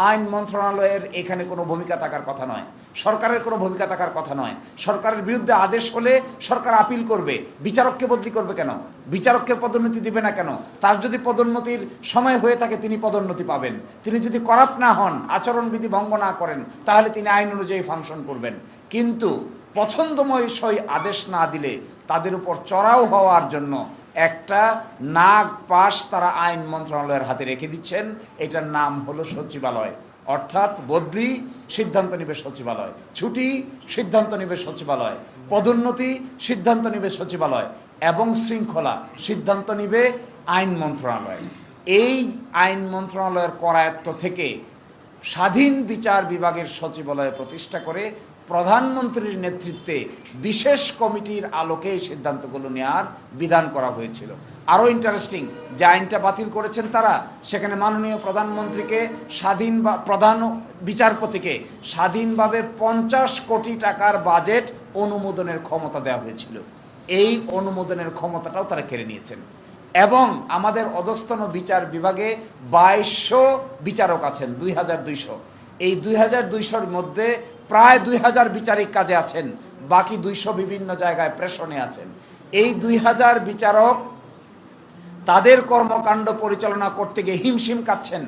আইন মন্ত্রণালয়ের এখানে কোনো ভূমিকা থাকার কথা নয়, সরকারের কোনো ভূমিকা থাকার কথা নয়। সরকারের বিরুদ্ধে আদেশ হলে সরকার আপিল করবে, বিচারককে বদলি করবে কেন? বিচারককে পদোন্নতি দিবে না কেন? তার যদি পদোন্নতির সময় হয়ে থাকে তিনি পদোন্নতি পাবেন। তিনি যদি করাপ্ট না হন, আচরণবিধি ভঙ্গ না করেন, তাহলে তিনি আইন অনুযায়ী ফাংশন করবেন। কিন্তু পছন্দময় সই আদেশ না দিলে তাদের উপর চড়াও হওয়ার জন্য একটা নাগ পাশ তারা আইন মন্ত্রণালয়ের হাতে রেখে দিচ্ছেন। এটার নাম হলো সচিবালয়। অর্থাৎ বদলি সিদ্ধান্ত নেবে সচিবালয়, ছুটি সিদ্ধান্ত নেবে সচিবালয়, পদোন্নতি সিদ্ধান্ত নেবে সচিবালয়, এবং শৃঙ্খলা সিদ্ধান্ত নেবে আইন মন্ত্রণালয়। এই আইন মন্ত্রণালয়ের করায়ত্ত থেকে স্বাধীন বিচার বিভাগের সচিবালয় প্রতিষ্ঠা করে প্রধানমন্ত্রীর নেতৃত্বে বিশেষ কমিটির আলোকে এই সিদ্ধান্তগুলো নেওয়ার বিধান করা হয়েছিল। আরও ইন্টারেস্টিং, যে আইনটা বাতিল করেছেন তারা, সেখানে মাননীয় প্রধানমন্ত্রীকে স্বাধীন বা প্রধান বিচারপতিকে স্বাধীনভাবে 50 কোটি টাকার বাজেট অনুমোদনের ক্ষমতা দেওয়া হয়েছিল। এই অনুমোদনের ক্ষমতাটাও তারা কেড়ে নিয়েছেন। এবং আমাদের অধস্তন বিচার বিভাগে 2200 বিচারক আছেন, 2200। এই 2200-র মধ্যে প্রায় 2000 বিচারিক কাজে আছেন, বাকি 200 বিভিন্ন জায়গায় প্রেষণে আছেন। এই 2000 বিচারক তাদের কর্মকাণ্ড পরিচালনা করতে গিয়ে হিমশিম খাচ্ছেন।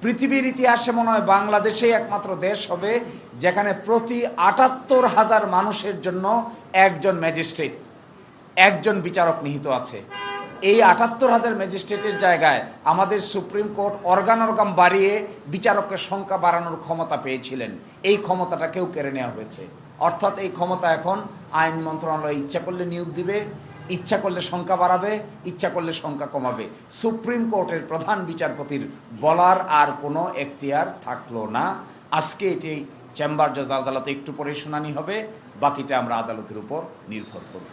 পৃথিবীর ইতিহাসে মনে হয় বাংলাদেশেই একমাত্র দেশ হবে যেখানে প্রতি 78,000 মানুষের জন্য একজন ম্যাজিস্ট্রেট, একজন বিচারক নিহিত আছে। এই 78,000 ম্যাজিস্ট্রেটের জায়গায় আমাদের সুপ্রিম কোর্ট অর্গান বাড়িয়ে বিচারকের সংখ্যা বাড়ানোর ক্ষমতা পেয়েছিলেন। এই ক্ষমতাটা কেউ কেড়ে নেওয়া হয়েছে। অর্থাৎ এই ক্ষমতা এখন আইন মন্ত্রণালয় ইচ্ছা করলে নিয়োগ দিবে, ইচ্ছা করলে সংখ্যা বাড়াবে, ইচ্ছা করলে সংখ্যা কমাবে। সুপ্রিম কোর্টের প্রধান বিচারপতির বলার আর কোনো এখতিয়ার থাকলো না। আজকে এটি চেম্বার জজ আদালতে একটু পরে শুনানি হবে, বাকিটা আমরা আদালতের উপর নির্ভর করব।